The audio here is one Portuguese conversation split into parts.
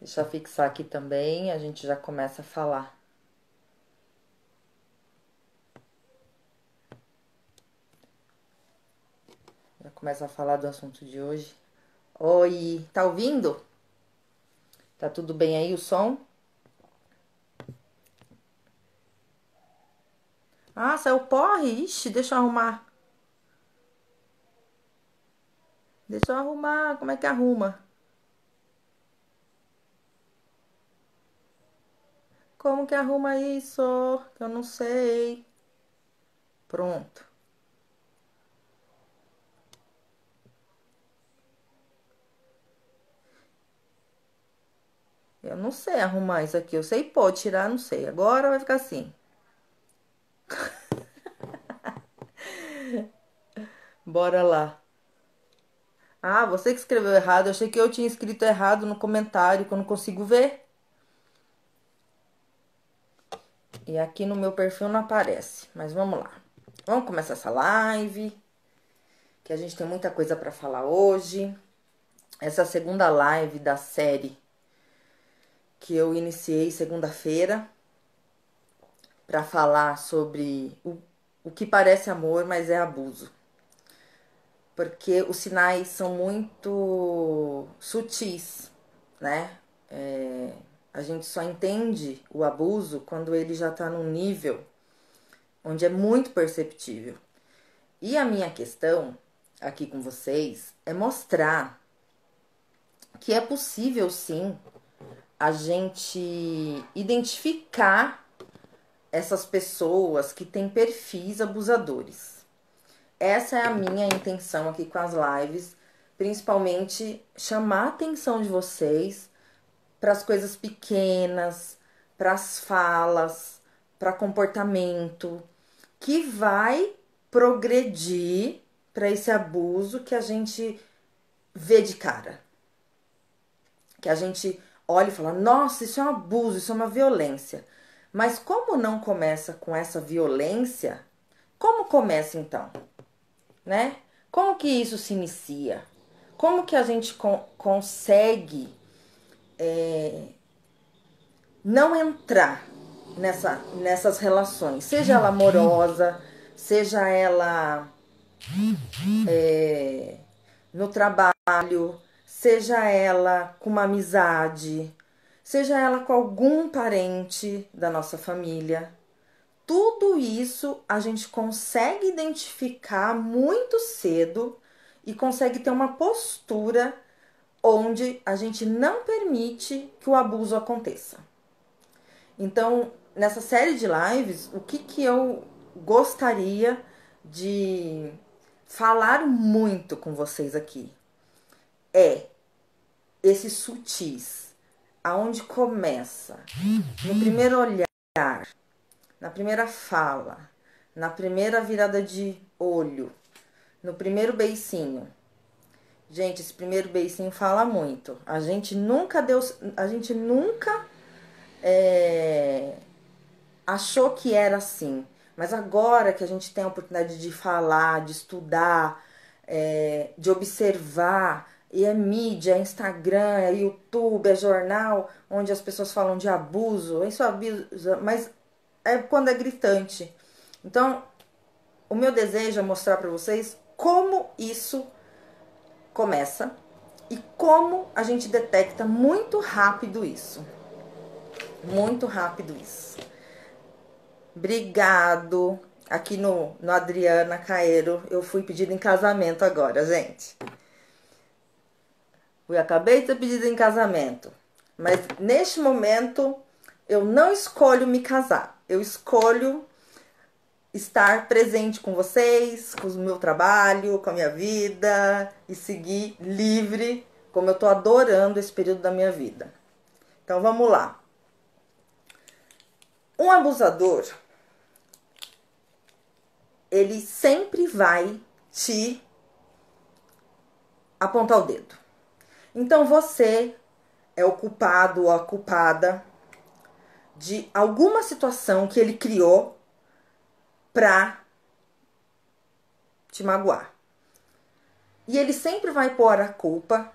Deixa eu fixar aqui também, a gente já começa a falar. Já começa a falar do assunto de hoje. Oi, tá ouvindo? Tá tudo bem aí o som? Ah, saiu porre? Ixi, deixa eu arrumar. Deixa eu arrumar. Como é que arruma? Como que arruma isso? Eu não sei. Pronto. Eu não sei arrumar isso aqui. Eu sei pôr, tirar, não sei. Agora vai ficar assim. Bora lá. Ah, você que escreveu errado. Eu achei que eu tinha escrito errado no comentário, que eu não consigo ver. E aqui no meu perfil não aparece. Mas vamos lá. Vamos começar essa live, que a gente tem muita coisa para falar hoje. Essa segunda live da série que eu iniciei segunda-feira para falar sobre o que parece amor, mas é abuso. Porque os sinais são muito sutis, né? A gente só entende o abuso quando ele já tá num nível onde é muito perceptível. E a minha questão aqui com vocês é mostrar que é possível sim a gente identificar essas pessoas que têm perfis abusadores. Essa é a minha intenção aqui com as lives, principalmente chamar a atenção de vocês para as coisas pequenas, para as falas, para comportamento, que vai progredir para esse abuso que a gente vê de cara. Que a gente olha e fala, nossa, isso é um abuso, isso é uma violência. Mas como não começa com essa violência, como começa então, né? Como que isso se inicia? Como que a gente consegue não entrar nessas relações? Seja ela amorosa, seja ela no trabalho, seja ela com uma amizade, seja ela com algum parente da nossa família. Tudo isso a gente consegue identificar muito cedo e consegue ter uma postura onde a gente não permite que o abuso aconteça. Então, nessa série de lives, o que eu gostaria de falar muito com vocês aqui é esses sutis, aonde começa, no primeiro olhar, na primeira fala, na primeira virada de olho, no primeiro beicinho. Gente, esse primeiro beicinho fala muito. A gente nunca achou que era assim. Mas agora que a gente tem a oportunidade de falar, de estudar, de observar, e é mídia, é Instagram, é YouTube, é jornal, onde as pessoas falam de abuso, isso abusa, mas é quando é gritante. Então, o meu desejo é mostrar para vocês como isso começa e como a gente detecta muito rápido isso. Muito rápido isso. Obrigado. Aqui no Adriana Caeiro, eu fui pedida em casamento agora, gente. Acabei de ser pedida em casamento. Mas neste momento, eu não escolho me casar. Eu escolho estar presente com vocês, com o meu trabalho, com a minha vida e seguir livre, como eu tô adorando esse período da minha vida. Então vamos lá. Um abusador, ele sempre vai te apontar o dedo. Então você é o culpado ou a culpada de alguma situação que ele criou pra te magoar. E ele sempre vai pôr a culpa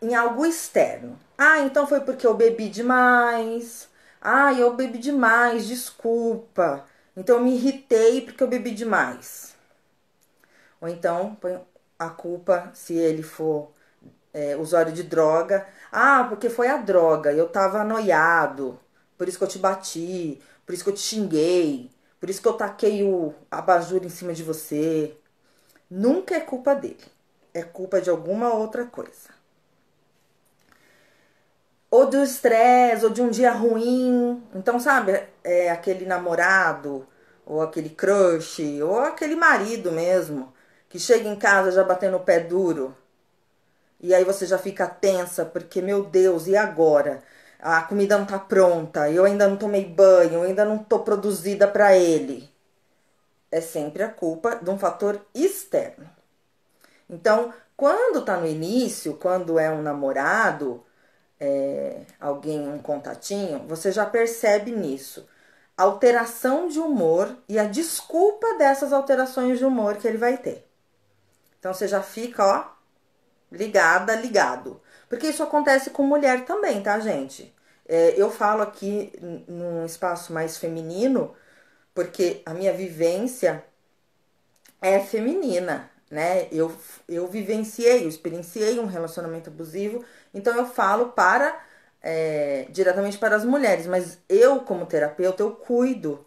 em algo externo. Ah, então foi porque eu bebi demais. Ah, eu bebi demais, desculpa. Então eu me irritei porque eu bebi demais. Ou então põe a culpa, se ele for usuário de droga. Ah, porque foi a droga, eu tava noiado, por isso que eu te bati, por isso que eu te xinguei, por isso que eu taquei o abajur em cima de você. Nunca é culpa dele, é culpa de alguma outra coisa. Ou do estresse, ou de um dia ruim. Então, sabe, aquele namorado, ou aquele crush, ou aquele marido mesmo, que chega em casa já batendo o pé duro. E aí você já fica tensa, porque, meu Deus, e agora? A comida não tá pronta, eu ainda não tomei banho, eu ainda não tô produzida para ele. É sempre a culpa de um fator externo. Então, quando tá no início, quando é um namorado, alguém, um contatinho, você já percebe nisso. Alteração de humor e a desculpa dessas alterações de humor que ele vai ter. Então você já fica, ó, ligada, ligado. Porque isso acontece com mulher também, tá, gente? Eu falo aqui num espaço mais feminino, porque a minha vivência é feminina, né? Eu vivenciei, eu experienciei um relacionamento abusivo, então eu falo diretamente para as mulheres, mas eu, como terapeuta, eu cuido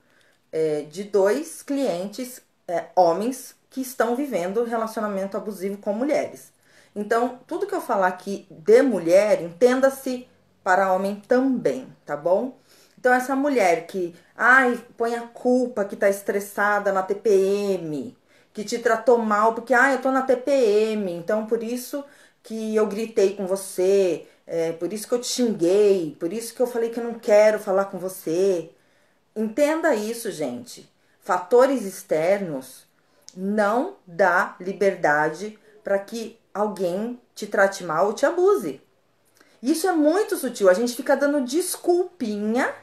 de dois clientes, homens, que estão vivendo relacionamento abusivo com mulheres. Então, tudo que eu falar aqui de mulher, entenda-se para homem também, tá bom? Então, essa mulher que, põe a culpa que tá estressada na TPM, que te tratou mal, porque, eu tô na TPM, então por isso que eu gritei com você, por isso que eu te xinguei, por isso que eu falei que eu não quero falar com você. Entenda isso, gente. Fatores externos não dá liberdade para que alguém te trate mal ou te abuse. Isso é muito sutil. A gente fica dando desculpinha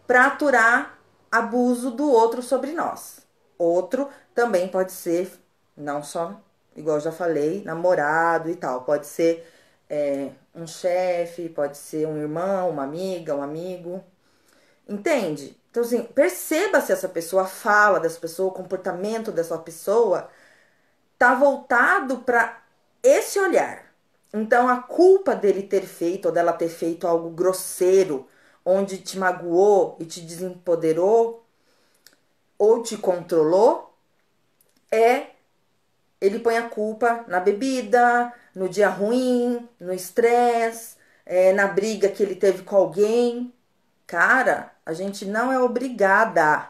para aturar abuso do outro sobre nós. Outro também pode ser, não só, igual eu já falei, namorado e tal. Pode ser um chefe, pode ser um irmão, uma amiga, um amigo. Entende? Então, assim, perceba se essa pessoa, a fala dessa pessoa, o comportamento dessa pessoa tá voltado para esse olhar. Então, a culpa dele ter feito ou dela ter feito algo grosseiro, onde te magoou e te desempoderou ou te controlou, ele põe a culpa na bebida, no dia ruim, no estresse, na briga que ele teve com alguém. Cara, a gente não é obrigada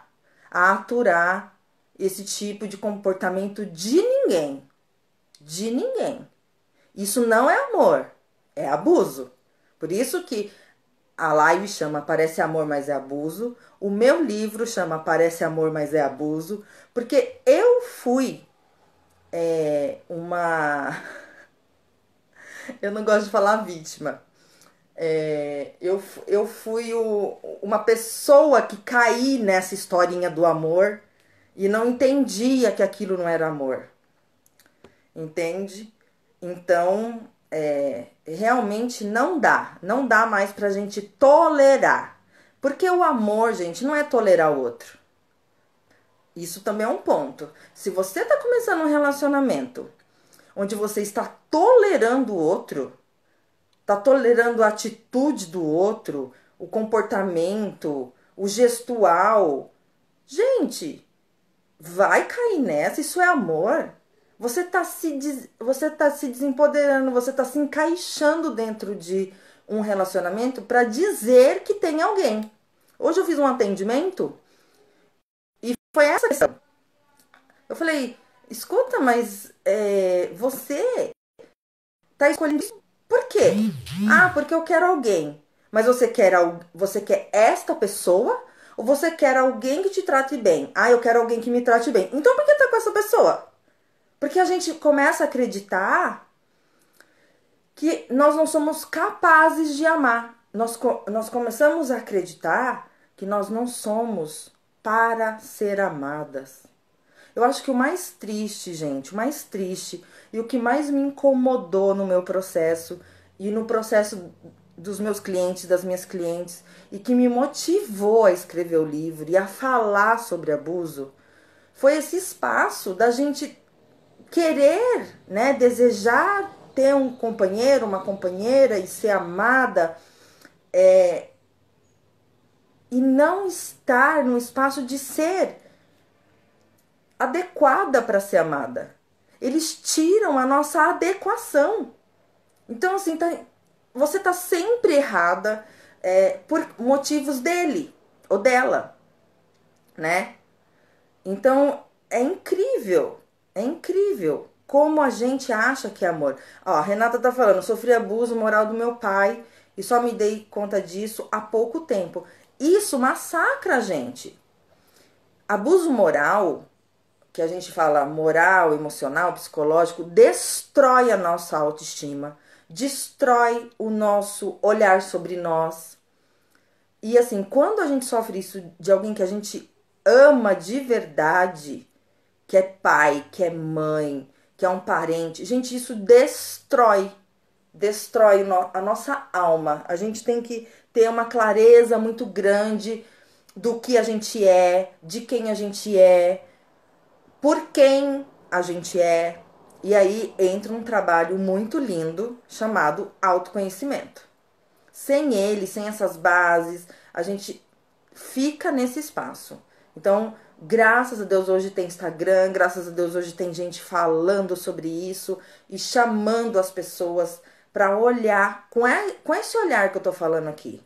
a aturar esse tipo de comportamento de ninguém. De ninguém. Isso não é amor, é abuso. Por isso que a live chama Parece Amor, mas é Abuso. O meu livro chama Parece Amor, mas é Abuso. Porque eu fui uma... Eu não gosto de falar vítima. Eu fui uma pessoa que caí nessa historinha do amor e não entendia que aquilo não era amor. Entende? Então, realmente não dá mais pra gente tolerar. Porque o amor, gente, não é tolerar o outro. Isso também é um ponto. Se você tá começando um relacionamento onde você está tolerando o outro, tá tolerando a atitude do outro, o comportamento, o gestual, gente, vai cair nessa, isso é amor. Você tá se desempoderando, você tá se encaixando dentro de um relacionamento para dizer que tem alguém. Hoje eu fiz um atendimento e foi essa questão. Eu falei, escuta, mas você tá escolhendo isso por quê? Porque eu quero alguém. Mas você quer esta pessoa ou você quer alguém que te trate bem? Eu quero alguém que me trate bem. Então por que tá com essa pessoa? Porque a gente começa a acreditar que nós não somos capazes de amar. Nós começamos a acreditar que nós não somos para ser amadas. Eu acho que o mais triste, gente, o mais triste e o que mais me incomodou no meu processo e no processo dos meus clientes, das minhas clientes, e que me motivou a escrever o livro e a falar sobre abuso, foi esse espaço da gente querer, né, desejar ter um companheiro, uma companheira e ser amada, e não estar no espaço de ser adequada para ser amada. Eles tiram a nossa adequação. Então, assim, você tá sempre errada por motivos dele ou dela, né? Então, é incrível como a gente acha que é amor. Ó, a Renata tá falando, sofri abuso moral do meu pai e só me dei conta disso há pouco tempo. Isso massacra a gente. Abuso moral, que a gente fala moral, emocional, psicológico, destrói a nossa autoestima, destrói o nosso olhar sobre nós. E assim, quando a gente sofre isso de alguém que a gente ama de verdade, que é pai, que é mãe, que é um parente, gente, isso destrói a nossa alma. A gente tem que ter uma clareza muito grande do que a gente é, de quem a gente é, por quem a gente é. E aí entra um trabalho muito lindo chamado autoconhecimento. Sem ele, sem essas bases, a gente fica nesse espaço. Então, graças a Deus hoje tem Instagram, graças a Deus hoje tem gente falando sobre isso e chamando as pessoas para olhar com esse olhar que eu tô falando aqui.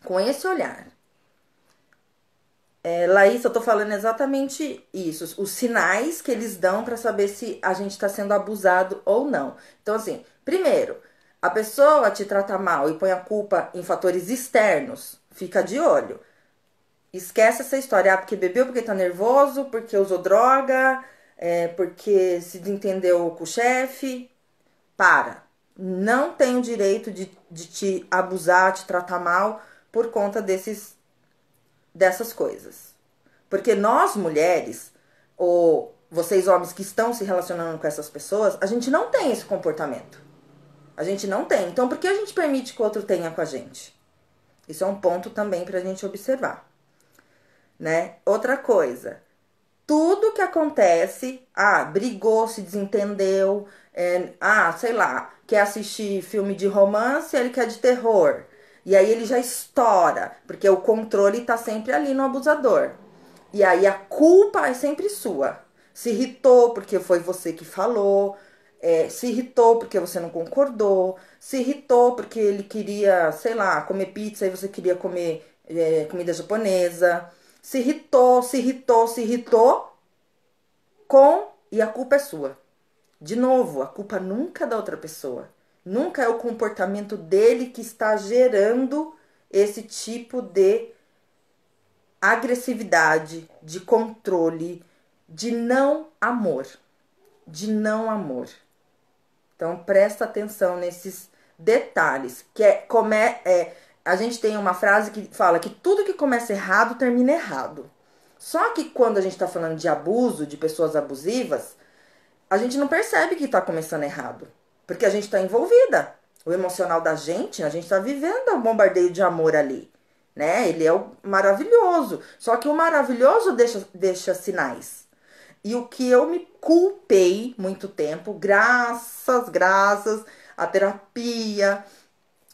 Com esse olhar. Laís, eu tô falando exatamente isso. Os sinais que eles dão para saber se a gente tá sendo abusado ou não. Então, assim, primeiro, a pessoa te trata mal e põe a culpa em fatores externos, fica de olho. Esquece essa história, porque bebeu, porque tá nervoso, porque usou droga, porque se desentendeu com o chefe. Para. Não tem o direito de te abusar, te tratar mal por conta dessas coisas. Porque nós mulheres, ou vocês homens que estão se relacionando com essas pessoas, a gente não tem esse comportamento. A gente não tem. Então, por que a gente permite que o outro tenha com a gente? Isso é um ponto também pra gente observar, né? Outra coisa, tudo que acontece, brigou, se desentendeu, sei lá, quer assistir filme de romance, ele quer de terror. E aí ele já estoura, porque o controle tá sempre ali no abusador. E aí a culpa é sempre sua. Se irritou porque foi você que falou, se irritou porque você não concordou, se irritou porque ele queria, sei lá, comer pizza e você queria comer comida japonesa. Se irritou e a culpa é sua. De novo, a culpa nunca é da outra pessoa. Nunca é o comportamento dele que está gerando esse tipo de agressividade, de controle, de não amor. De não amor. Então presta atenção nesses detalhes. A gente tem uma frase que fala que tudo que começa errado termina errado. Só que quando a gente está falando de abuso, de pessoas abusivas, a gente não percebe que está começando errado. Porque a gente está envolvida. O emocional da gente, a gente está vivendo um bombardeio de amor ali. Né? Ele é o maravilhoso. Só que o maravilhoso deixa sinais. E o que eu me culpei muito tempo, graças à terapia,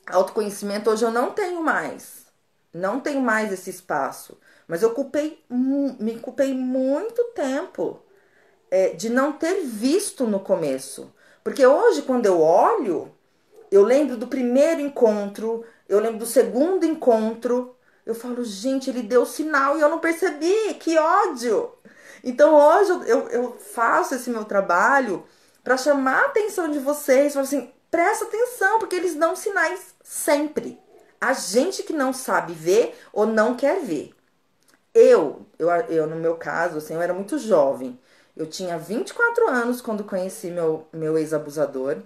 autoconhecimento, hoje eu não tenho mais. Não tenho mais esse espaço. Mas eu me culpei muito tempo de não ter visto no começo. Porque hoje, quando eu olho, eu lembro do primeiro encontro, eu lembro do segundo encontro. Eu falo, gente, ele deu sinal e eu não percebi, que ódio! Então hoje eu faço esse meu trabalho para chamar a atenção de vocês, falar assim, presta atenção, porque eles dão sinais sempre. A gente que não sabe ver ou não quer ver. Eu no meu caso, assim, eu era muito jovem. Eu tinha 24 anos quando conheci meu ex-abusador.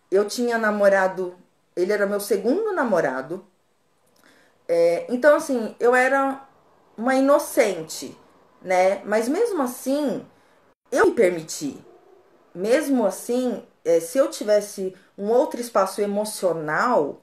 Eu tinha namorado, ele era meu segundo namorado. Então, assim, eu era uma inocente, né? Mas mesmo assim, eu me permiti. Mesmo assim, se eu tivesse um outro espaço emocional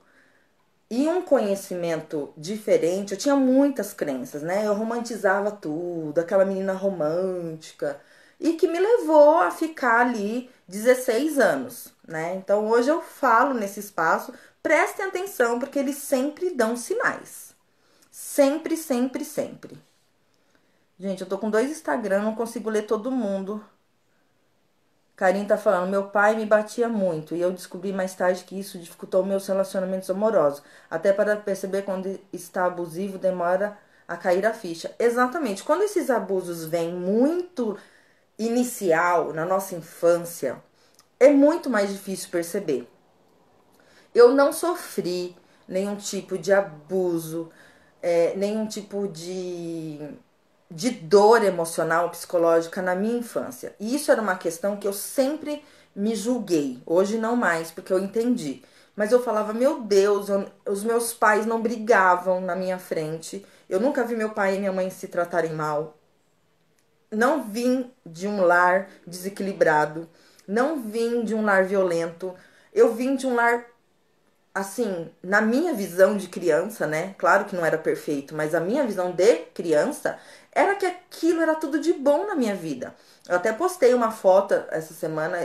e um conhecimento diferente. Eu tinha muitas crenças, né? Eu romantizava tudo, aquela menina romântica, e que me levou a ficar ali 16 anos, né? Então hoje eu falo nesse espaço, prestem atenção, porque eles sempre dão sinais. Sempre, sempre, sempre. Gente, eu tô com 2 Instagram, não consigo ler todo mundo. Karine tá falando, meu pai me batia muito e eu descobri mais tarde que isso dificultou meus relacionamentos amorosos. Até para perceber quando está abusivo, demora a cair a ficha. Exatamente. Quando esses abusos vêm muito inicial, na nossa infância, é muito mais difícil perceber. Eu não sofri nenhum tipo de abuso, nenhum tipo de dor emocional, psicológica na minha infância. E isso era uma questão que eu sempre me julguei. Hoje não mais, porque eu entendi. Mas eu falava, meu Deus, os meus pais não brigavam na minha frente. Eu nunca vi meu pai e minha mãe se tratarem mal. Não vim de um lar desequilibrado. Não vim de um lar violento. Eu vim de um lar, assim, na minha visão de criança, né? Claro que não era perfeito, mas a minha visão de criança era que aquilo era tudo de bom na minha vida. Eu até postei uma foto essa semana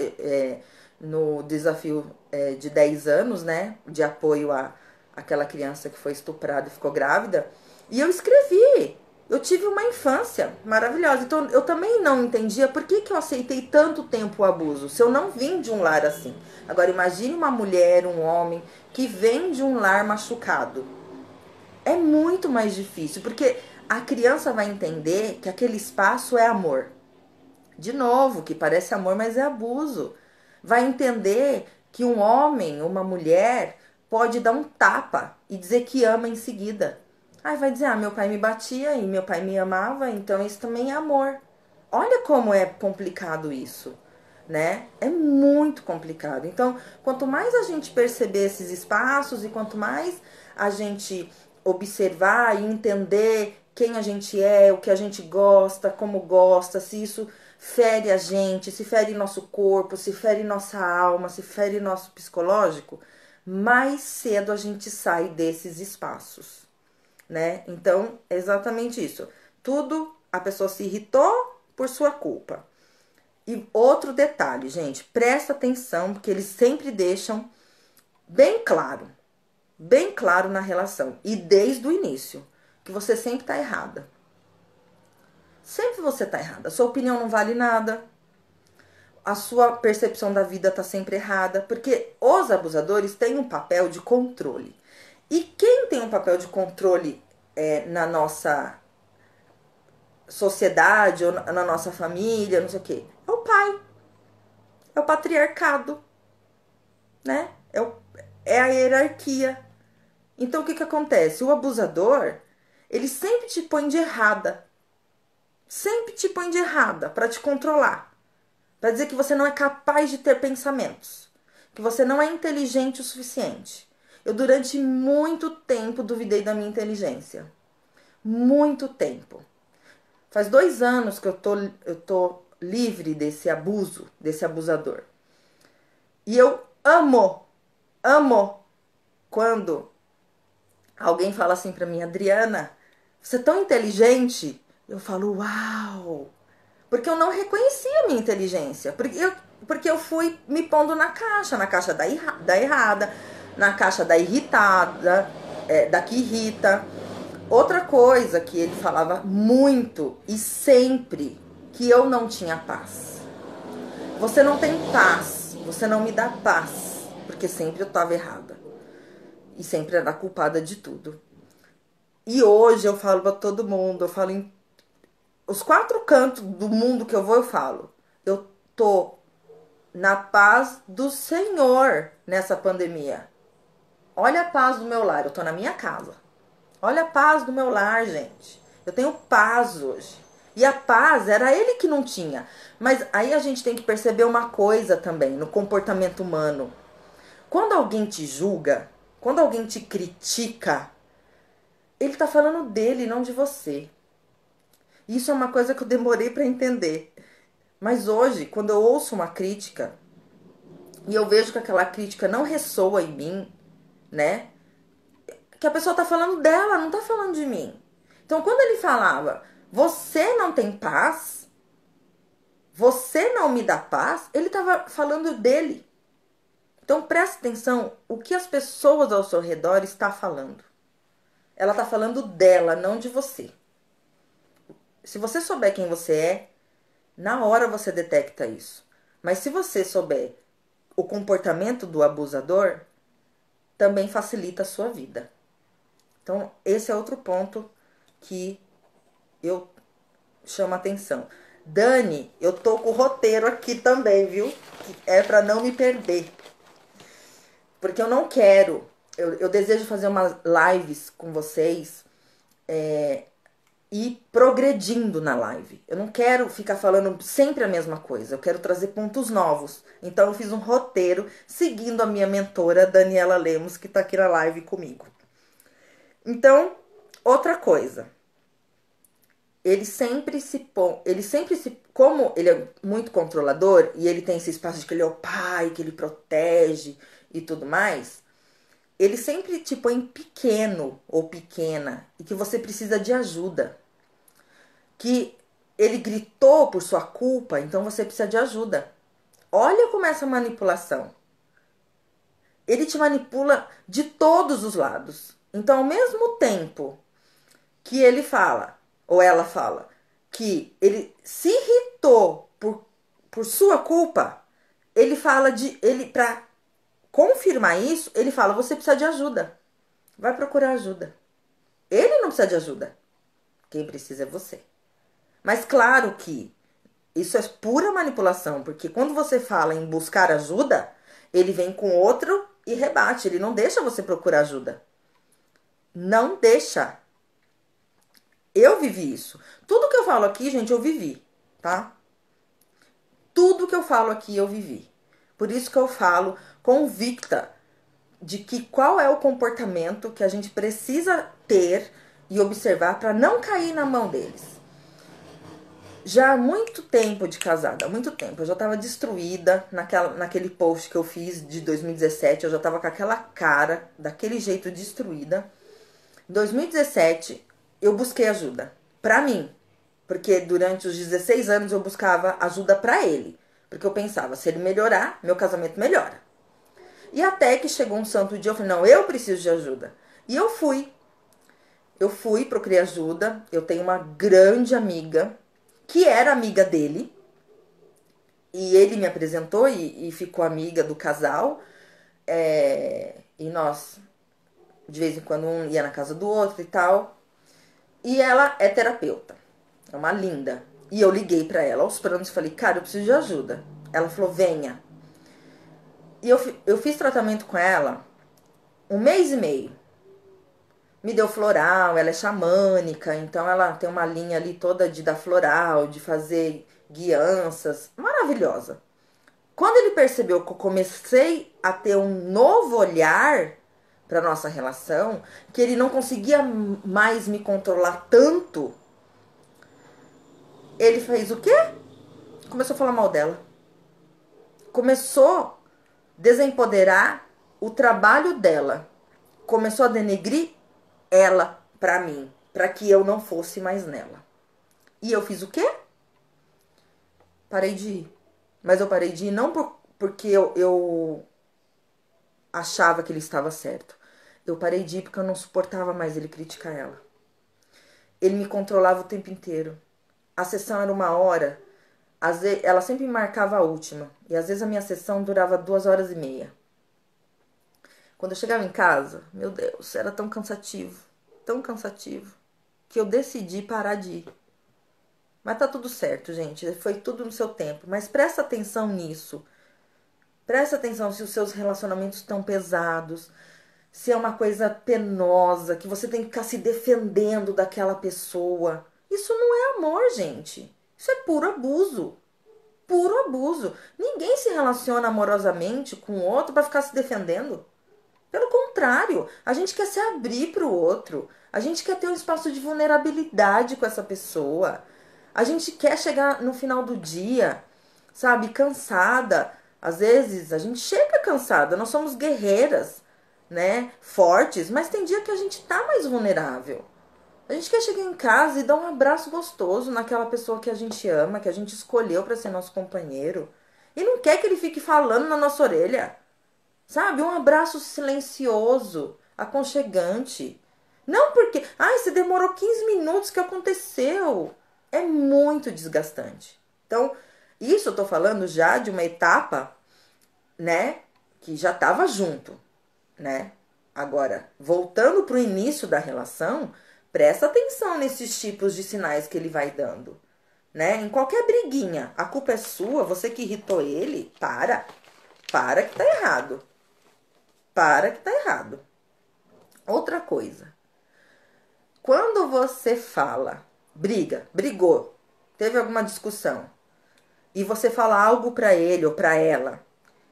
no desafio de 10 anos, né? De apoio a aquela criança que foi estuprada e ficou grávida. E eu escrevi. Eu tive uma infância maravilhosa. Então eu também não entendia por que eu aceitei tanto tempo o abuso, se eu não vim de um lar assim. Agora imagine uma mulher, um homem que vem de um lar machucado. É muito mais difícil, porque a criança vai entender que aquele espaço é amor. De novo, que parece amor, mas é abuso. Vai entender que um homem, uma mulher, pode dar um tapa e dizer que ama em seguida. Aí vai dizer, meu pai me batia e meu pai me amava, então isso também é amor. Olha como é complicado isso, né? É muito complicado. Então, quanto mais a gente perceber esses espaços e quanto mais a gente observar e entender quem a gente é, o que a gente gosta, como gosta, se isso fere a gente, se fere nosso corpo, se fere nossa alma, se fere nosso psicológico, mais cedo a gente sai desses espaços, né? Então, é exatamente isso. Tudo a pessoa se irritou por sua culpa. E outro detalhe, gente, presta atenção, porque eles sempre deixam bem claro na relação, e desde o início, que você sempre tá errada. Sempre você tá errada. A sua opinião não vale nada. A sua percepção da vida tá sempre errada. Porque os abusadores têm um papel de controle. E quem tem um papel de controle na nossa sociedade ou na nossa família, não sei o quê? É o pai. É o patriarcado, né? É a hierarquia. Então o que acontece? O abusador, ele sempre te põe de errada. Sempre te põe de errada para te controlar. Para dizer que você não é capaz de ter pensamentos. Que você não é inteligente o suficiente. Eu durante muito tempo duvidei da minha inteligência. Muito tempo. Faz 2 anos que eu tô livre desse abuso, desse abusador. E eu amo quando alguém fala assim pra mim, Adriana, você é tão inteligente. Eu falo, uau! Porque eu não reconhecia a minha inteligência. Porque eu fui me pondo na caixa da errada, na caixa da irritada, da que irrita. Outra coisa que ele falava muito e sempre, que eu não tinha paz. Você não tem paz, você não me dá paz, porque sempre eu estava errada. E sempre era culpada de tudo. E hoje eu falo pra todo mundo, eu falo em os 4 cantos do mundo que eu vou, eu falo. Eu tô na paz do Senhor nessa pandemia. Olha a paz do meu lar, eu tô na minha casa. Olha a paz do meu lar, gente. Eu tenho paz hoje. E a paz era ele que não tinha. Mas aí a gente tem que perceber uma coisa também no comportamento humano. Quando alguém te julga, quando alguém te critica, ele tá falando dele, não de você. Isso é uma coisa que eu demorei para entender. Mas hoje, quando eu ouço uma crítica, e eu vejo que aquela crítica não ressoa em mim, né? Que a pessoa tá falando dela, não tá falando de mim. Então, quando ele falava, você não tem paz, você não me dá paz, ele tava falando dele. Então, preste atenção o que as pessoas ao seu redor estão falando. Ela tá falando dela, não de você. Se você souber quem você é, na hora você detecta isso. Mas se você souber o comportamento do abusador, também facilita a sua vida. Então, esse é outro ponto que eu chamo a atenção. Dani, eu tô com o roteiro aqui também, viu? Que é pra não me perder. Porque eu não quero. Eu desejo fazer umas lives com vocês e progredindo na live. Eu não quero ficar falando sempre a mesma coisa. Eu quero trazer pontos novos. Então eu fiz um roteiro seguindo a minha mentora, Daniela Lemos, que tá aqui na live comigo. Então, outra coisa. Como ele é muito controlador e ele tem esse espaço de que ele é o pai, que ele protege e tudo mais, ele sempre te põe pequeno ou pequena e que você precisa de ajuda. Que ele gritou por sua culpa, então você precisa de ajuda. Olha como é essa manipulação. Ele te manipula de todos os lados. Então, ao mesmo tempo que ele fala, ou ela fala, que ele se irritou por sua culpa, ele fala pra confirmar isso, ele fala, você precisa de ajuda. Vai procurar ajuda. Ele não precisa de ajuda. Quem precisa é você. Mas claro que isso é pura manipulação, porque quando você fala em buscar ajuda, ele vem com outro e rebate. Ele não deixa você procurar ajuda. Não deixa. Eu vivi isso. Tudo que eu falo aqui, gente, eu vivi, tá? Tudo que eu falo aqui, eu vivi. Por isso que eu falo convicta de que qual é o comportamento que a gente precisa ter e observar para não cair na mão deles. Já há muito tempo de casada, há muito tempo, eu já tava destruída naquele post que eu fiz de 2017, eu já tava com aquela cara, daquele jeito destruída. Em 2017, eu busquei ajuda pra mim, porque durante os 16 anos eu buscava ajuda pra ele, porque eu pensava, se ele melhorar, meu casamento melhora. E até que chegou um santo dia, eu falei, não, eu preciso de ajuda. E eu fui, procurei ajuda, eu tenho uma grande amiga, que era amiga dele, e ele me apresentou e ficou amiga do casal, e nós, de vez em quando, um ia na casa do outro e tal, e ela é terapeuta, é uma linda, e eu liguei pra ela aos prantos e falei, cara, eu preciso de ajuda. Ela falou, venha. E eu fiz tratamento com ela 1 mês e meio. Me deu floral, ela é xamânica, então ela tem uma linha ali toda de dar floral, de fazer guianças, maravilhosa. Quando ele percebeu que eu comecei a ter um novo olhar para nossa relação, que ele não conseguia mais me controlar tanto, ele fez o quê? Começou a falar mal dela. Começou a desempoderar o trabalho dela. Começou a denegrir ela pra mim, pra que eu não fosse mais nela. E eu fiz o quê? Parei de ir. Mas eu parei de ir não porque eu achava que ele estava certo. Eu parei de ir porque eu não suportava mais ele criticar ela. Ele me controlava o tempo inteiro. A sessão era 1 hora. Às vezes, ela sempre me marcava a última. E às vezes a minha sessão durava 2 horas e meia. Quando eu chegava em casa, meu Deus, era tão cansativo, que eu decidi parar de ir. Mas tá tudo certo, gente, foi tudo no seu tempo. Mas presta atenção nisso. Presta atenção se os seus relacionamentos estão pesados, se é uma coisa penosa, que você tem que ficar se defendendo daquela pessoa. Isso não é amor, gente. Isso é puro abuso. Puro abuso. Ninguém se relaciona amorosamente com o outro para ficar se defendendo. Pelo contrário, a gente quer se abrir para o outro. A gente quer ter um espaço de vulnerabilidade com essa pessoa. A gente quer chegar no final do dia, sabe, cansada, Às vezes a gente chega cansada, nós somos guerreiras, né? Fortes, mas tem dia que a gente tá mais vulnerável. A gente quer chegar em casa e dar um abraço gostoso naquela pessoa que a gente ama, que a gente escolheu para ser nosso companheiro. E não quer que ele fique falando na nossa orelha. Sabe? Um abraço silencioso, aconchegante. Não porque, ai, você demorou 15 minutos, que aconteceu? É muito desgastante. Então, isso eu tô falando já de uma etapa, né, que já tava junto, né? Agora, voltando pro início da relação, presta atenção nesses tipos de sinais que ele vai dando, né? Em qualquer briguinha, a culpa é sua, você que irritou ele, para que tá errado. Para que tá errado. Outra coisa. Quando você fala, brigou, teve alguma discussão, e você fala algo pra ele ou pra ela,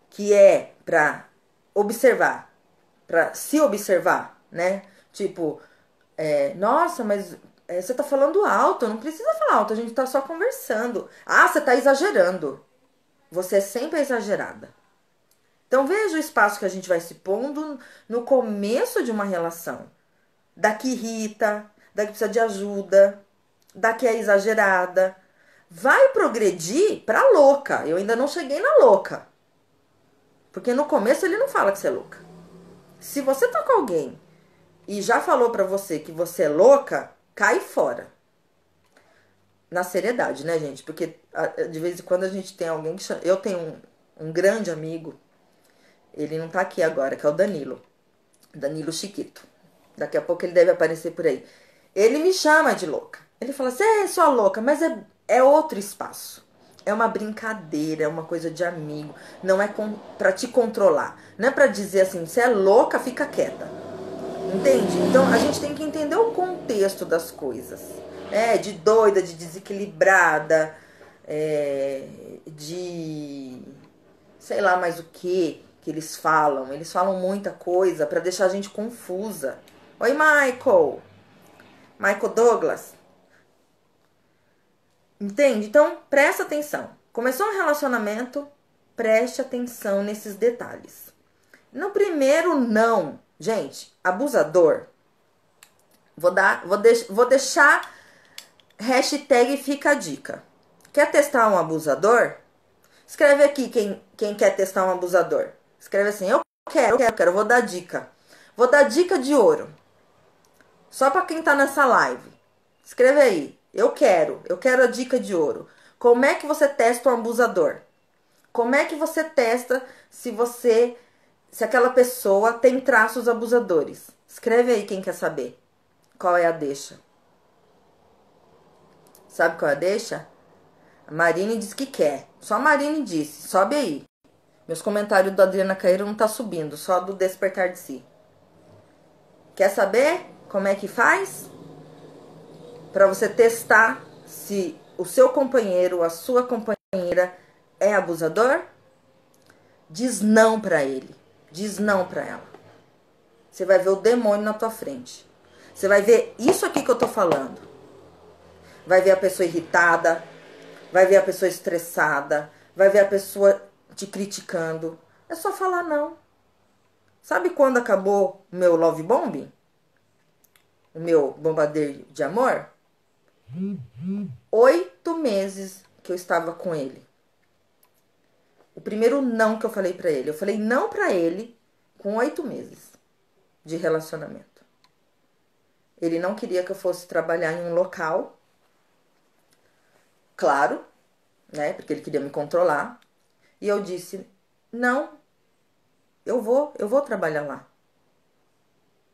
que é pra observar, pra se observar, né? Tipo, nossa, mas você tá falando alto, não precisa falar alto, a gente tá só conversando. Ah, você tá exagerando. Você é sempre exagerada. Então veja o espaço que a gente vai se pondo no começo de uma relação. Da que irrita, da que precisa de ajuda, da que é exagerada. Vai progredir pra louca. Eu ainda não cheguei na louca. Porque no começo ele não fala que você é louca. Se você tá com alguém e já falou pra você que você é louca, cai fora. Na seriedade, né, gente? Porque de vez em quando a gente tem alguém que chama... Eu tenho um grande amigo. Ele não tá aqui agora, que é o Danilo. Danilo Chiquito. Daqui a pouco ele deve aparecer por aí. Ele me chama de louca. Ele fala, você é só louca, mas é outro espaço. É uma brincadeira, é uma coisa de amigo. Não é pra te controlar. Não é pra dizer assim, você é louca, fica quieta. Entende? Então a gente tem que entender o contexto das coisas. De doida, de desequilibrada, de sei lá mais o que eles falam. Eles falam muita coisa pra deixar a gente confusa. Oi, Michael. Michael Douglas. Entende? Então, presta atenção. Começou um relacionamento, preste atenção nesses detalhes. No primeiro não, gente, abusador. Vou deixar hashtag fica a dica. Quer testar um abusador? Escreve aqui quem quer testar um abusador. Escreve assim, eu quero, vou dar dica. Vou dar dica de ouro. Só para quem tá nessa live. Escreve aí, eu quero a dica de ouro. Como é que você testa um abusador? Como é que você testa se aquela pessoa tem traços abusadores? Escreve aí quem quer saber. Qual é a deixa? Sabe qual é a deixa? A Marine diz que quer. Só a Marine disse. Sobe aí. Meus comentários do Adriana Caeiro não tá subindo. Só do Despertar de Si. Quer saber como é que faz? Para você testar se o seu companheiro, a sua companheira é abusador? Diz não pra ele. Diz não pra ela. Você vai ver o demônio na tua frente. Você vai ver isso aqui que eu tô falando. Vai ver a pessoa irritada. Vai ver a pessoa estressada. Vai ver a pessoa te criticando. É só falar não. Sabe quando acabou o meu love bomb? O meu bombardeio de amor? 8 meses que eu estava com ele. O primeiro não que eu falei pra ele. Eu falei não pra ele com 8 meses de relacionamento. Ele não queria que eu fosse trabalhar em um local. Claro, né? Porque ele queria me controlar. E eu disse, não, eu vou trabalhar lá.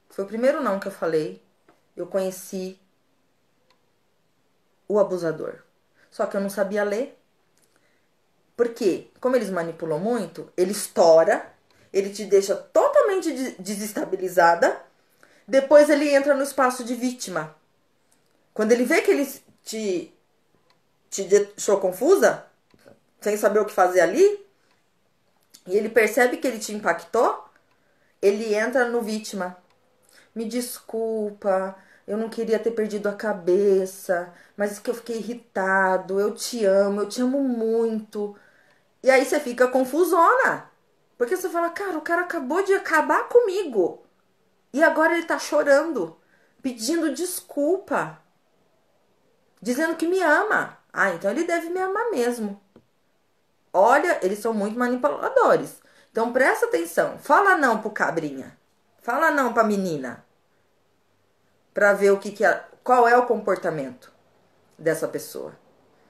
Foi o primeiro não que eu falei. Eu conheci o abusador. Só que eu não sabia ler. Porque, como eles manipulam muito, ele estoura, ele te deixa totalmente desestabilizada. Depois ele entra no espaço de vítima. Quando ele vê que ele te deixou confusa, sem saber o que fazer ali, e ele percebe que ele te impactou, ele entra no vítima. Me desculpa, eu não queria ter perdido a cabeça, mas é que eu fiquei irritado, eu te amo muito. E aí você fica confusona. Porque você fala, cara, o cara acabou de acabar comigo. E agora ele tá chorando, pedindo desculpa, dizendo que me ama. Ah, então ele deve me amar mesmo. Olha, eles são muito manipuladores. Então presta atenção. Fala não pro cabrinha. Fala não pra menina. Pra ver qual é o comportamento dessa pessoa.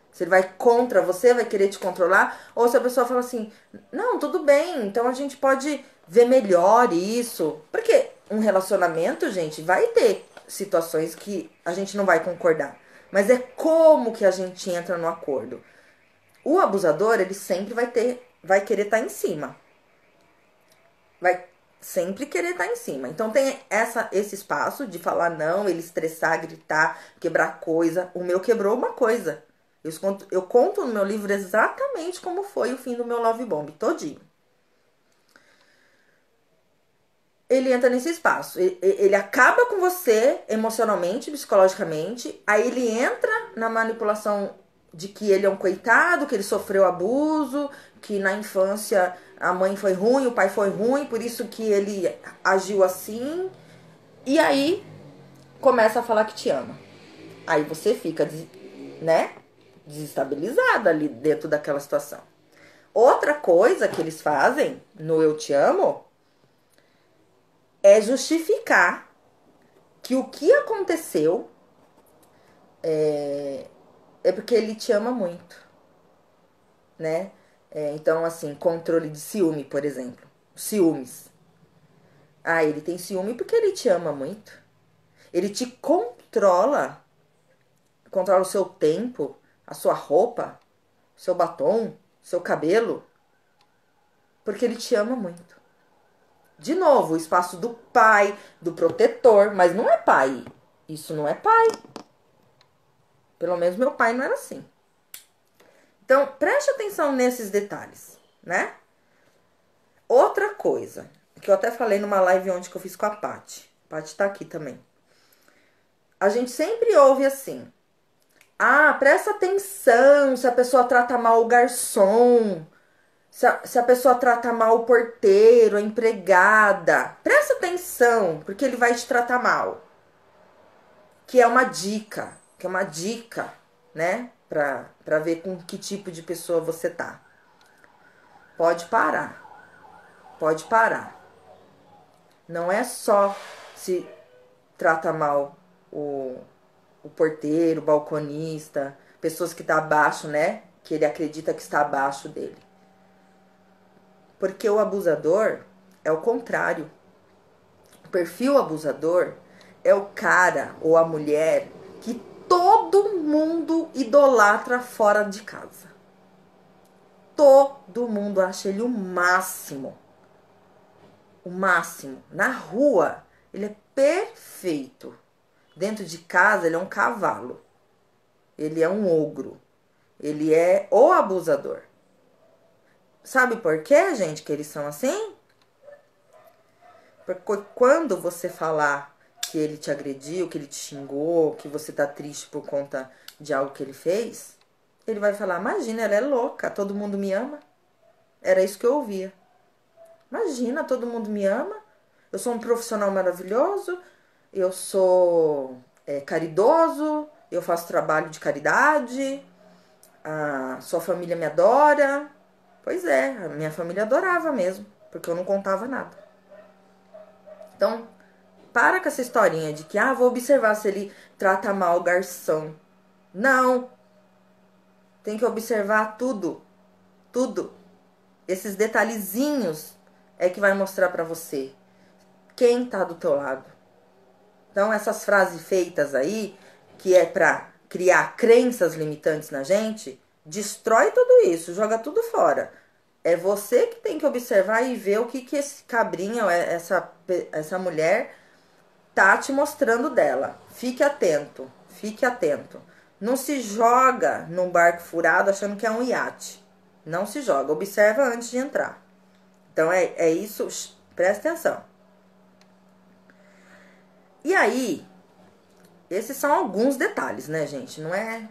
Se ele vai contra você, vai querer te controlar, ou se a pessoa fala assim, não, tudo bem, então a gente pode ver melhor isso. Porque um relacionamento, gente, vai ter situações que a gente não vai concordar. Mas é como que a gente entra no acordo. O abusador, ele sempre vai querer estar em cima. Vai sempre querer estar em cima. Então tem esse espaço de falar não, ele estressar, gritar, quebrar coisa. O meu quebrou uma coisa. Eu conto no meu livro exatamente como foi o fim do meu love bomb, todinho. Ele entra nesse espaço. Ele acaba com você emocionalmente, psicologicamente. Aí ele entra na manipulação de que ele é um coitado, que ele sofreu abuso, que na infância a mãe foi ruim, o pai foi ruim, por isso que ele agiu assim. E aí começa a falar que te ama. Aí você fica, né, desestabilizada ali dentro daquela situação. Outra coisa que eles fazem no Eu Te Amo é justificar que o que aconteceu é porque ele te ama muito, né? Então, assim, controle de ciúme, por exemplo. Ciúmes. Ah, ele tem ciúme porque ele te ama muito. Ele te controla o seu tempo, a sua roupa, seu batom, seu cabelo, porque ele te ama muito. De novo, o espaço do pai, do protetor, mas não é pai. Isso não é pai. Pelo menos meu pai não era assim. Então, preste atenção nesses detalhes, né? Outra coisa, que eu até falei numa live ontem que eu fiz com a Paty. A Paty tá aqui também. A gente sempre ouve assim: ah, presta atenção se a pessoa trata mal o garçom, se a pessoa trata mal o porteiro, a empregada. Presta atenção, porque ele vai te tratar mal. Que é uma dica, né? Pra ver com que tipo de pessoa você tá. Pode parar. Não é só se trata mal o porteiro, o balconista, pessoas que tá abaixo, né? Que ele acredita que está abaixo dele. Porque o abusador é o contrário. O perfil abusador é o cara ou a mulher que todo mundo idolatra fora de casa. Todo mundo acha ele o máximo. O máximo. Na rua, ele é perfeito. Dentro de casa, ele é um cavalo. Ele é um ogro. Ele é o abusador. Sabe por quê, gente, que eles são assim? Porque quando você falar que ele te agrediu, que ele te xingou, que você tá triste por conta de algo que ele fez, ele vai falar, imagina, ela é louca, todo mundo me ama. Era isso que eu ouvia. Imagina, todo mundo me ama. Eu sou um profissional maravilhoso, eu sou caridoso, eu faço trabalho de caridade, a sua família me adora. Pois é, a minha família adorava mesmo, porque eu não contava nada. Então, para com essa historinha de que, vou observar se ele trata mal o garçom. Não! Tem que observar tudo. Tudo. Esses detalhezinhos é que vai mostrar pra você quem tá do teu lado. Então, essas frases feitas aí, que é pra criar crenças limitantes na gente, destrói tudo isso, joga tudo fora. É você que tem que observar e ver o que esse cabrinho, essa mulher, tá te mostrando dela. Fique atento, fique atento. Não se joga num barco furado achando que é um iate. Não se joga, observa antes de entrar. Então é isso, presta atenção. E aí, esses são alguns detalhes, né, gente? Não é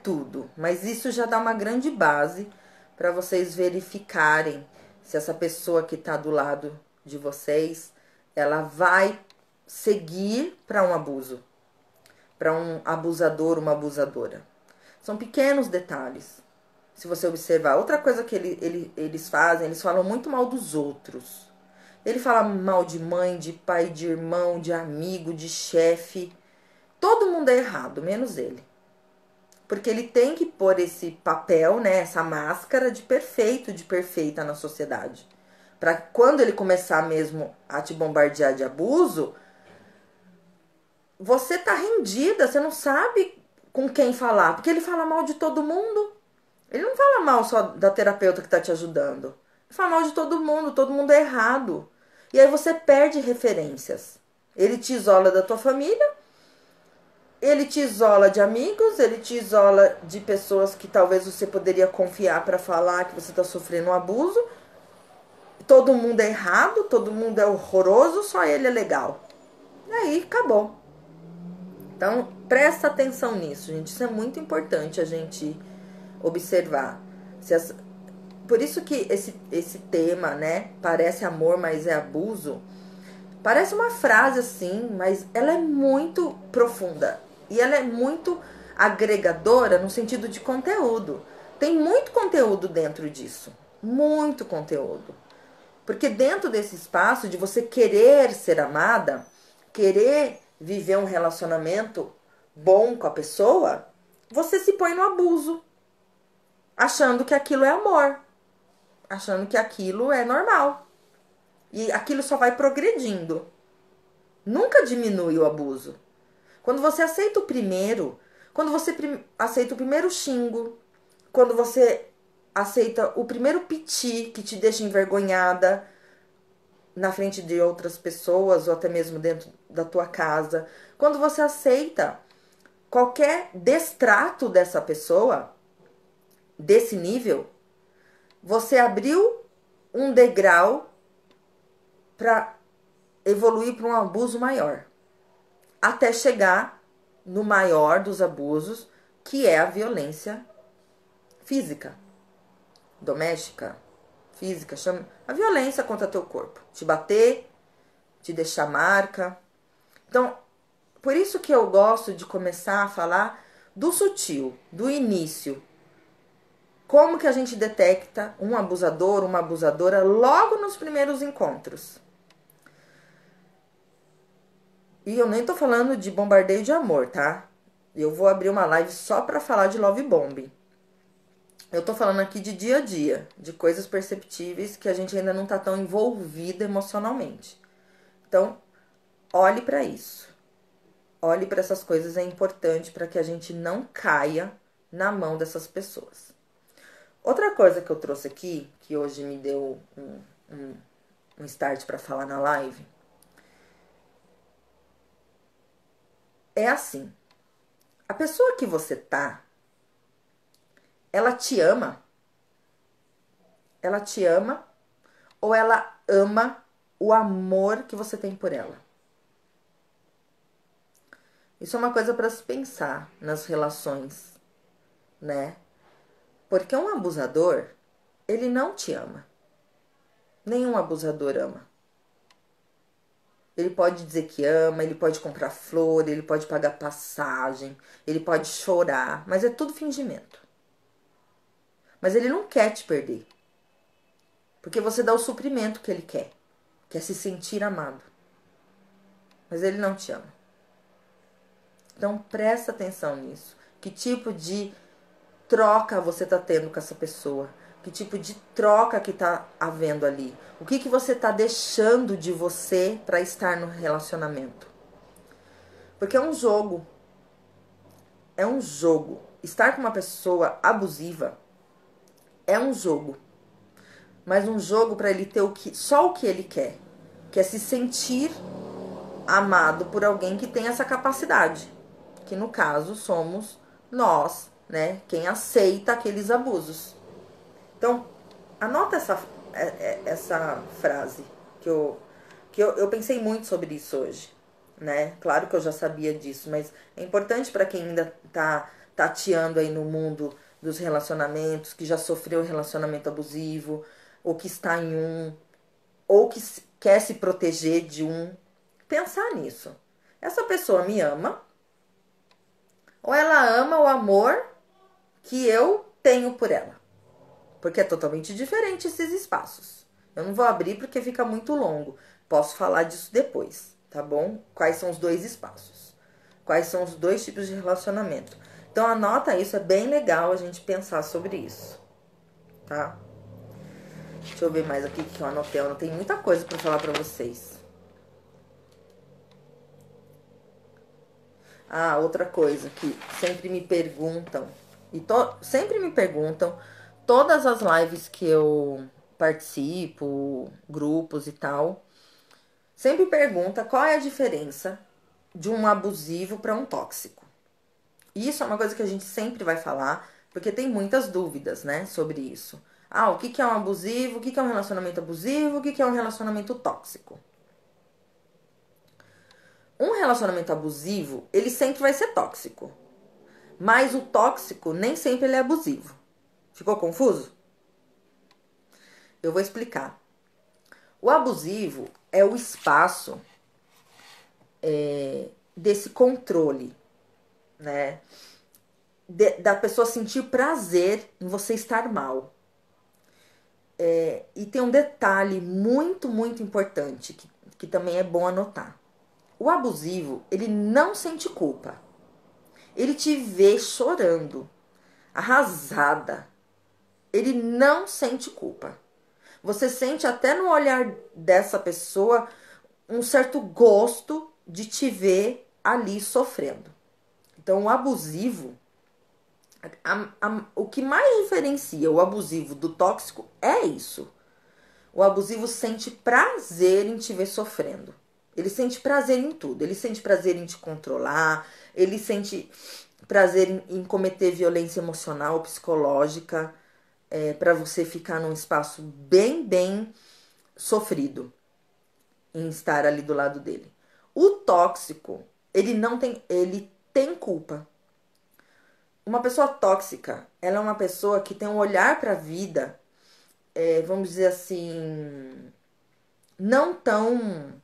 tudo, mas isso já dá uma grande base para vocês verificarem se essa pessoa que está do lado de vocês, ela vai seguir para um abuso, para um abusador, uma abusadora. São pequenos detalhes, se você observar. Outra coisa que eles fazem, eles falam muito mal dos outros. Ele fala mal de mãe, de pai, de irmão, de amigo, de chefe. Todo mundo é errado, menos ele. Porque ele tem que pôr esse papel, né, essa máscara de perfeito, de perfeita na sociedade. Para quando ele começar mesmo a te bombardear de abuso, você tá rendida, você não sabe com quem falar. Porque ele fala mal de todo mundo. Ele não fala mal só da terapeuta que tá te ajudando. Ele fala mal de todo mundo é errado. E aí você perde referências. Ele te isola da tua família, ele te isola de amigos, ele te isola de pessoas que talvez você poderia confiar para falar que você tá sofrendo um abuso. Todo mundo é errado, todo mundo é horroroso, só ele é legal. E aí acabou. Então, presta atenção nisso, gente. Isso é muito importante a gente observar. Por isso que esse tema, né, parece amor, mas é abuso, parece uma frase assim, mas ela é muito profunda. E ela é muito agregadora no sentido de conteúdo. Tem muito conteúdo dentro disso. Muito conteúdo. Porque dentro desse espaço de você querer ser amada, querer viver um relacionamento bom com a pessoa, você se põe no abuso, achando que aquilo é amor, achando que aquilo é normal. E aquilo só vai progredindo. Nunca diminui o abuso. Quando você aceita o primeiro, quando você aceita o primeiro xingo, quando você aceita o primeiro piti que te deixa envergonhada na frente de outras pessoas ou até mesmo dentro da tua casa, quando você aceita qualquer destrato dessa pessoa, desse nível, você abriu um degrau para evoluir para um abuso maior, até chegar no maior dos abusos, que é a violência física, doméstica, física, chama a violência contra teu corpo, te bater, te deixar marca. Então, por isso que eu gosto de começar a falar do sutil, do início. Como que a gente detecta um abusador, uma abusadora logo nos primeiros encontros? E eu nem tô falando de bombardeio de amor, tá? Eu vou abrir uma live só pra falar de love bombing. Eu tô falando aqui de dia a dia, de coisas perceptíveis que a gente ainda não tá tão envolvida emocionalmente. Então, olhe pra isso. Olhe pra essas coisas, é importante para que a gente não caia na mão dessas pessoas. Outra coisa que eu trouxe aqui, que hoje me deu um start pra falar na live, é assim. A pessoa que você tá, ela te ama? Ela te ama ou ela ama o amor que você tem por ela? Isso é uma coisa para se pensar nas relações, né? Porque um abusador, ele não te ama. Nenhum abusador ama. Ele pode dizer que ama, ele pode comprar flor, ele pode pagar passagem, ele pode chorar, mas é tudo fingimento. Mas ele não quer te perder. Porque você dá o suprimento que ele quer, que é se sentir amado. Mas ele não te ama. Então presta atenção nisso. Que tipo de troca você está tendo com essa pessoa? Que tipo de troca que está havendo ali? O que você está deixando de você para estar no relacionamento? Porque é um jogo. É um jogo. Estar com uma pessoa abusiva é um jogo. Mas um jogo para ele ter só o que ele quer. Que é se sentir amado por alguém que tem essa capacidade. Que no caso somos nós, né? Quem aceita aqueles abusos. Então, anota essa frase que eu pensei muito sobre isso hoje, né? Claro que eu já sabia disso, mas é importante para quem ainda tá tateando aí no mundo dos relacionamentos, que já sofreu relacionamento abusivo, ou que está em um, ou que quer se proteger de um. Pensar nisso. Essa pessoa me ama, ou ela ama o amor que eu tenho por ela? Porque é totalmente diferente esses espaços. Eu não vou abrir porque fica muito longo. Posso falar disso depois, tá bom? Quais são os dois espaços? Quais são os dois tipos de relacionamento? Então anota isso, é bem legal a gente pensar sobre isso, tá? Deixa eu ver mais aqui que eu anotei. Eu anotei muita coisa pra falar pra vocês. Ah, outra coisa que sempre me perguntam, sempre me perguntam, todas as lives que eu participo, grupos e tal, sempre pergunta qual é a diferença de um abusivo para um tóxico. E isso é uma coisa que a gente sempre vai falar, porque tem muitas dúvidas, né, sobre isso. Ah, o que é um abusivo? O que é um relacionamento abusivo? O que é um relacionamento tóxico? Um relacionamento abusivo, ele sempre vai ser tóxico. Mas o tóxico nem sempre ele é abusivo. Ficou confuso? Eu vou explicar. O abusivo é o espaço desse controle, né? Da pessoa sentir prazer em você estar mal. E tem um detalhe muito, muito importante que também é bom anotar. O abusivo, ele não sente culpa. Ele te vê chorando, arrasada. Ele não sente culpa. Você sente até no olhar dessa pessoa um certo gosto de te ver ali sofrendo. Então, o abusivo, o que mais diferencia o abusivo do tóxico é isso. O abusivo sente prazer em te ver sofrendo. Ele sente prazer em tudo. Ele sente prazer em te controlar. Ele sente prazer em cometer violência emocional, psicológica, para você ficar num espaço bem, bem sofrido em estar ali do lado dele. O tóxico, ele tem culpa. Uma pessoa tóxica, ela é uma pessoa que tem um olhar para a vida, vamos dizer assim, não tão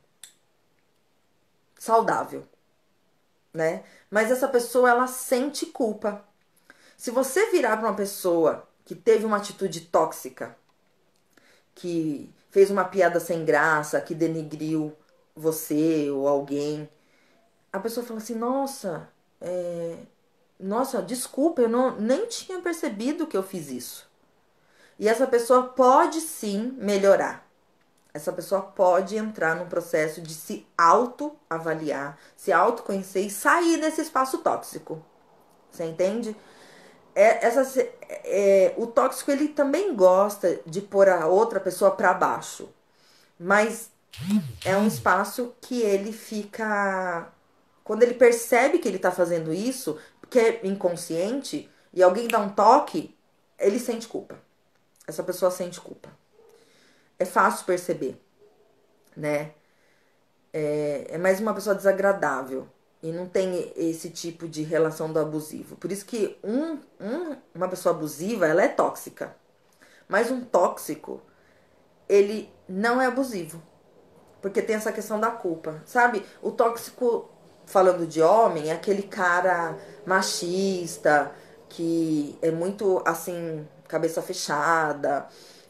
saudável, né? Mas essa pessoa, ela sente culpa. Se você virar para uma pessoa que teve uma atitude tóxica, que fez uma piada sem graça, que denigriu você ou alguém, a pessoa fala assim, nossa, desculpa, eu nem tinha percebido que eu fiz isso. E essa pessoa pode sim melhorar. Essa pessoa pode entrar num processo de se autoavaliar, se autoconhecer e sair desse espaço tóxico. Você entende? O tóxico, ele também gosta de pôr a outra pessoa para baixo. Mas é um espaço que ele fica... Quando ele percebe que ele tá fazendo isso, que é inconsciente, e alguém dá um toque, ele sente culpa. Essa pessoa sente culpa. É fácil perceber, né? É mais uma pessoa desagradável. E não tem esse tipo de relação do abusivo. Por isso que uma pessoa abusiva, ela é tóxica. Mas um tóxico, ele não é abusivo. Porque tem essa questão da culpa. Sabe? O tóxico, falando de homem, é aquele cara machista, que é muito, assim, cabeça fechada,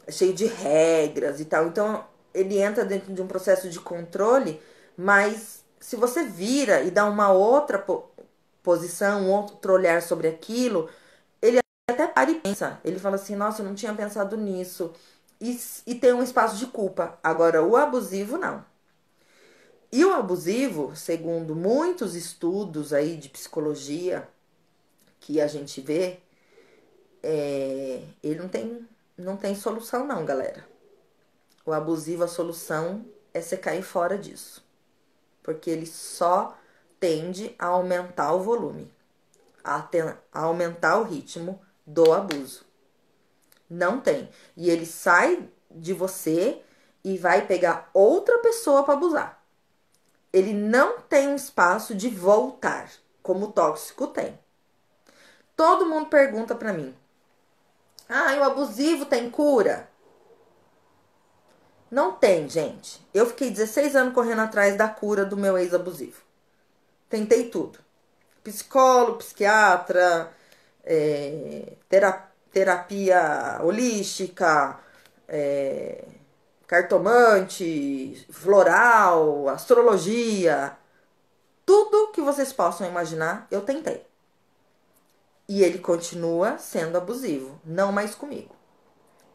cheio de regras e tal. Então, ele entra dentro de um processo de controle, mas se você vira e dá uma outra posição, um outro olhar sobre aquilo, ele até para e pensa. Ele fala assim, nossa, eu não tinha pensado nisso. E tem um espaço de culpa. Agora, o abusivo, não. E o abusivo, segundo muitos estudos aí de psicologia que a gente vê, ele não tem solução não, galera. O abusivo, a solução é você cair fora disso. Porque ele só tende a aumentar o volume, a aumentar o ritmo do abuso. Não tem. E ele sai de você e vai pegar outra pessoa para abusar. Ele não tem um espaço de voltar, como o tóxico tem. Todo mundo pergunta pra mim, Ah, e o abusivo tem cura? Não tem, gente. Eu fiquei 16 anos correndo atrás da cura do meu ex-abusivo. Tentei tudo. Psicólogo, psiquiatra, terapia holística, é, cartomante, floral, astrologia. Tudo que vocês possam imaginar, eu tentei. E ele continua sendo abusivo. Não mais comigo.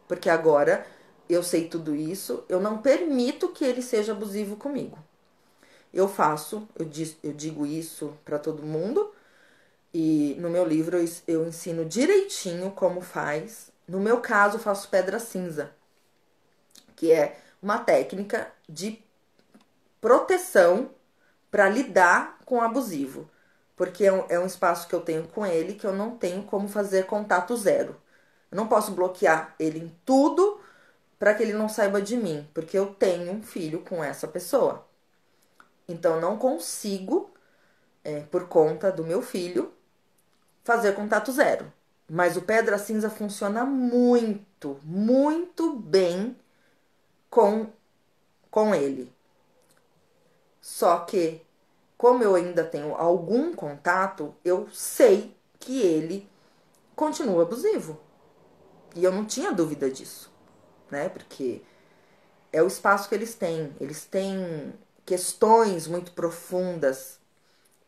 Porque agora eu sei tudo isso, eu não permito que ele seja abusivo comigo. Eu digo isso para todo mundo, e no meu livro eu ensino direitinho como faz. No meu caso, eu faço pedra cinza, que é uma técnica de proteção para lidar com o abusivo. Porque é um espaço que eu tenho com ele que eu não tenho como fazer contato zero. Eu não posso bloquear ele em tudo para que ele não saiba de mim, porque eu tenho um filho com essa pessoa. Então eu não consigo, por conta do meu filho, fazer contato zero. Mas o pedra cinza funciona muito, muito bem com, com ele. Só que, como eu ainda tenho algum contato, eu sei que ele continua abusivo. E eu não tinha dúvida disso, né? Porque é o espaço que eles têm. Eles têm questões muito profundas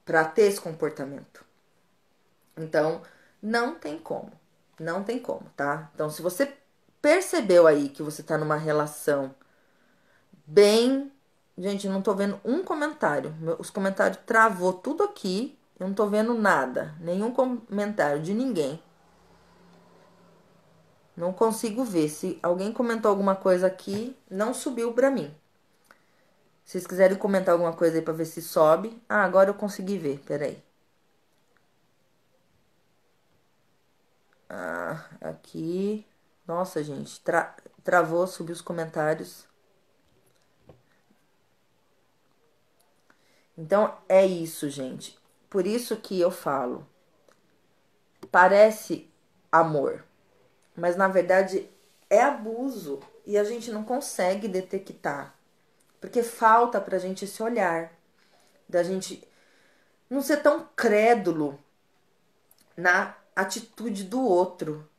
para ter esse comportamento. Então, não tem como. Não tem como, tá? Então, se você percebeu aí que você tá numa relação bem. Gente, eu não tô vendo um comentário. Os comentários travou tudo aqui. Eu não tô vendo nada. Nenhum comentário de ninguém. Não consigo ver. Se alguém comentou alguma coisa aqui, não subiu pra mim. Se vocês quiserem comentar alguma coisa aí pra ver se sobe. Ah, agora eu consegui ver. Peraí. Ah, aqui. Nossa, gente. Travou, subiu os comentários. Então é isso, gente. Por isso que eu falo. Parece amor, mas na verdade é abuso e a gente não consegue detectar. Porque falta pra gente esse olhar, da gente não ser tão crédulo na atitude do outro,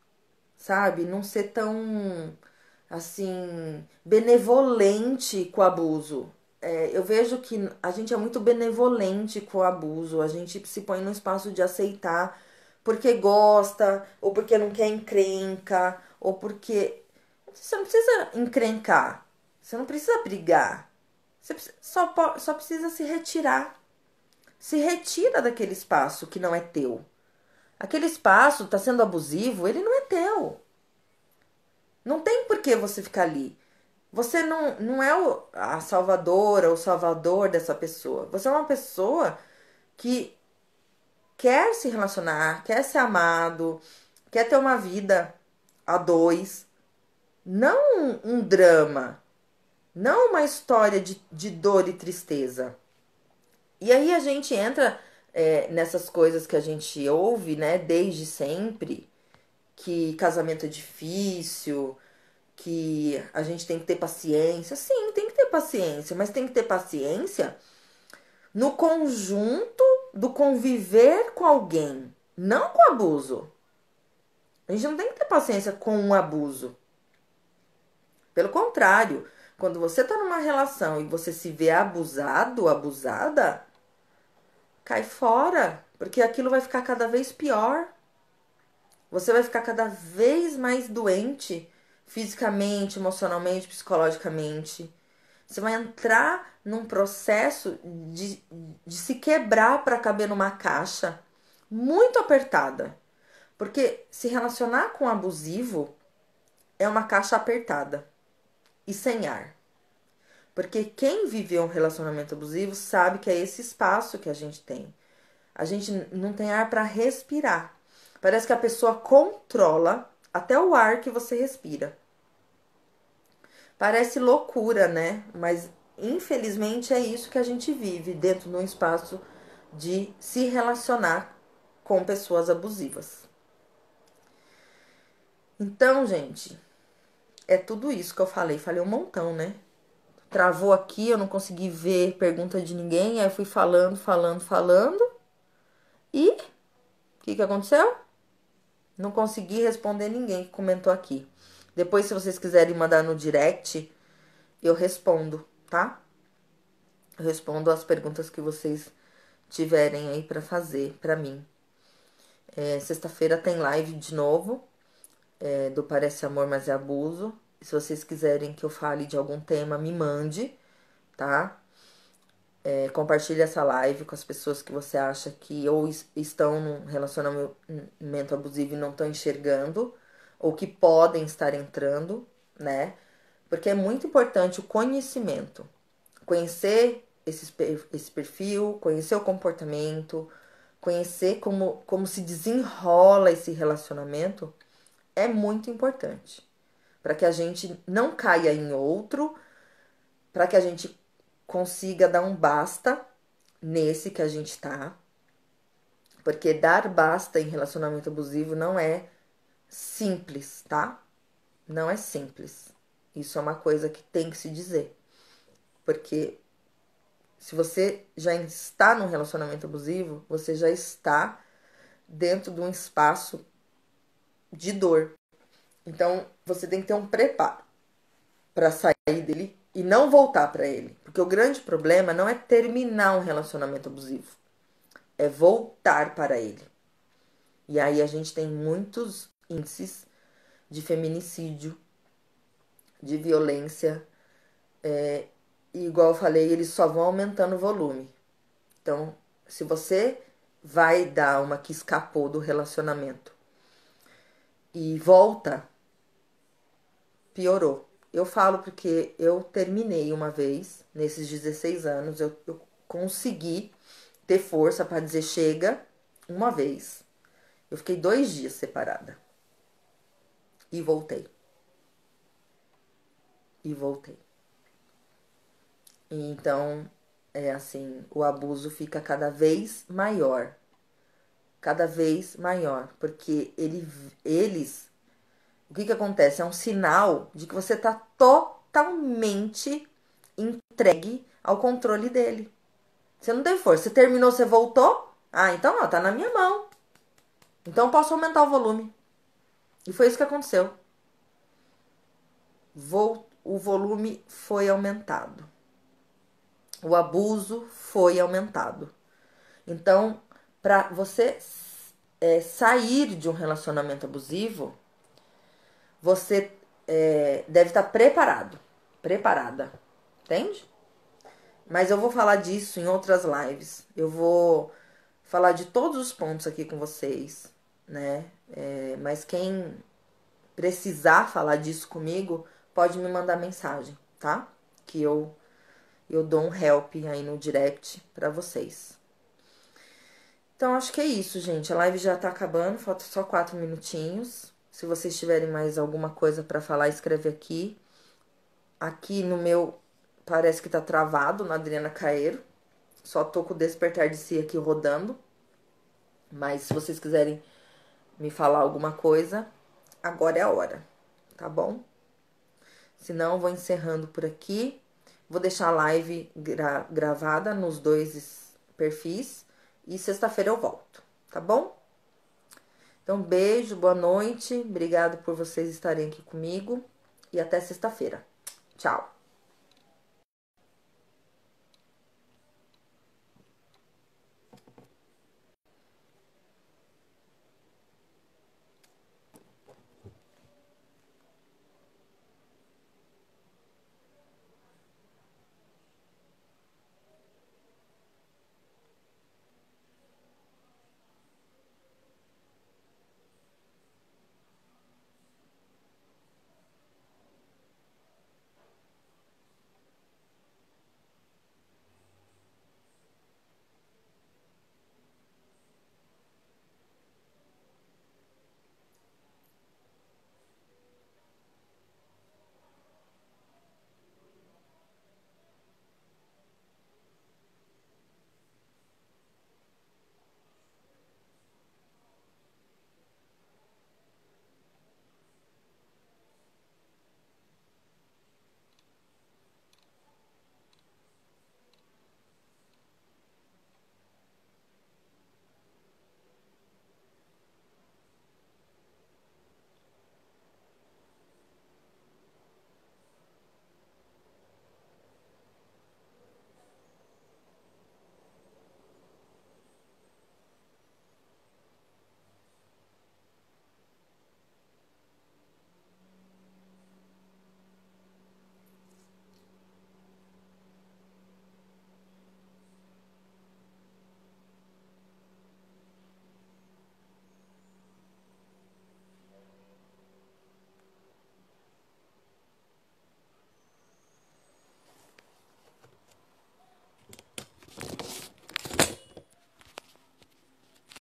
sabe? Não ser tão, assim, benevolente com o abuso. Eu vejo que a gente é muito benevolente com o abuso, a gente se põe no espaço de aceitar porque gosta, ou porque não quer encrenca, ou porque. Você não precisa encrencar, você não precisa brigar, só precisa se retirar. Se retira daquele espaço que não é teu. Aquele espaço está sendo abusivo, ele não é teu. Não tem por que você ficar ali. Você não é a salvadora ou o salvador dessa pessoa. Você é uma pessoa que quer se relacionar, quer ser amado, quer ter uma vida a dois. Não um drama. Não uma história de dor e tristeza. E aí a gente entra nessas coisas que a gente ouve, né, desde sempre, que casamento é difícil, que a gente tem que ter paciência. Sim, tem que ter paciência, mas tem que ter paciência no conjunto do conviver com alguém, não com abuso. A gente não tem que ter paciência com um abuso. Pelo contrário, quando você tá numa relação e você se vê abusado, abusada, cai fora, porque aquilo vai ficar cada vez pior. Você vai ficar cada vez mais doente, fisicamente, emocionalmente, psicologicamente. Você vai entrar num processo de se quebrar para caber numa caixa muito apertada. Porque se relacionar com um abusivo é uma caixa apertada e sem ar. Porque quem viveu um relacionamento abusivo sabe que é esse espaço que a gente tem. A gente não tem ar para respirar. Parece que a pessoa controla até o ar que você respira. Parece loucura, né? Mas infelizmente é isso que a gente vive dentro de um espaço de se relacionar com pessoas abusivas. Então, gente, é tudo isso que eu falei. Falei um montão, né? Travou aqui, eu não consegui ver pergunta de ninguém. Aí eu fui falando, falando, falando. E o que aconteceu? Não consegui responder ninguém que comentou aqui. Depois, se vocês quiserem mandar no direct, eu respondo, tá? Eu respondo as perguntas que vocês tiverem aí pra fazer pra mim. Sexta-feira tem live de novo, do Parece Amor, Mas é Abuso. Se vocês quiserem que eu fale de algum tema, me mande, tá? Compartilhe essa live com as pessoas que você acha que ou estão num relacionamento abusivo e não estão enxergando, ou que podem estar entrando, né? Porque é muito importante o conhecimento. Conhecer esse perfil, conhecer o comportamento, conhecer como se desenrola esse relacionamento é muito importante. Para que a gente não caia em outro, para que a gente consiga dar um basta nesse que a gente tá. Porque dar basta em relacionamento abusivo não é simples, tá? Não é simples. Isso é uma coisa que tem que se dizer. Porque se você já está num relacionamento abusivo, você já está dentro de um espaço de dor. Então, você tem que ter um preparo para sair dele e não voltar para ele. Porque o grande problema não é terminar um relacionamento abusivo, é voltar para ele. E aí a gente tem muitos índices de feminicídio, de violência, e igual eu falei, eles só vão aumentando o volume. Então, se você vai dar uma que escapou do relacionamento e volta, piorou. Eu falo porque eu terminei uma vez, nesses 16 anos, eu consegui ter força para dizer chega uma vez. Eu fiquei 2 dias separada. E voltei. E voltei. E então, é assim, o abuso fica cada vez maior. Cada vez maior. Porque eles. O que acontece? É um sinal de que você está totalmente entregue ao controle dele. Você não tem força. Você terminou, você voltou? Ah, então ó, tá na minha mão. Então eu posso aumentar o volume. E foi isso que aconteceu. O volume foi aumentado. O abuso foi aumentado. Então, para você sair de um relacionamento abusivo, você deve estar preparado, preparada, entende? Mas eu vou falar disso em outras lives. Eu vou falar de todos os pontos aqui com vocês, né? Mas quem precisar falar disso comigo, pode me mandar mensagem, tá? Que eu dou um help aí no direct pra vocês. Então, acho que é isso, gente. A live já tá acabando, falta só 4 minutinhos. Se vocês tiverem mais alguma coisa pra falar, escreve aqui. Aqui no meu, parece que tá travado, na Adriana Caeiro. Só tô com o Despertar de Si aqui rodando. Mas se vocês quiserem me falar alguma coisa, agora é a hora, tá bom? Senão, eu vou encerrando por aqui. Vou deixar a live gravada nos dois perfis. E sexta-feira eu volto, tá bom? Então, beijo, boa noite. Obrigado por vocês estarem aqui comigo. E até sexta-feira. Tchau.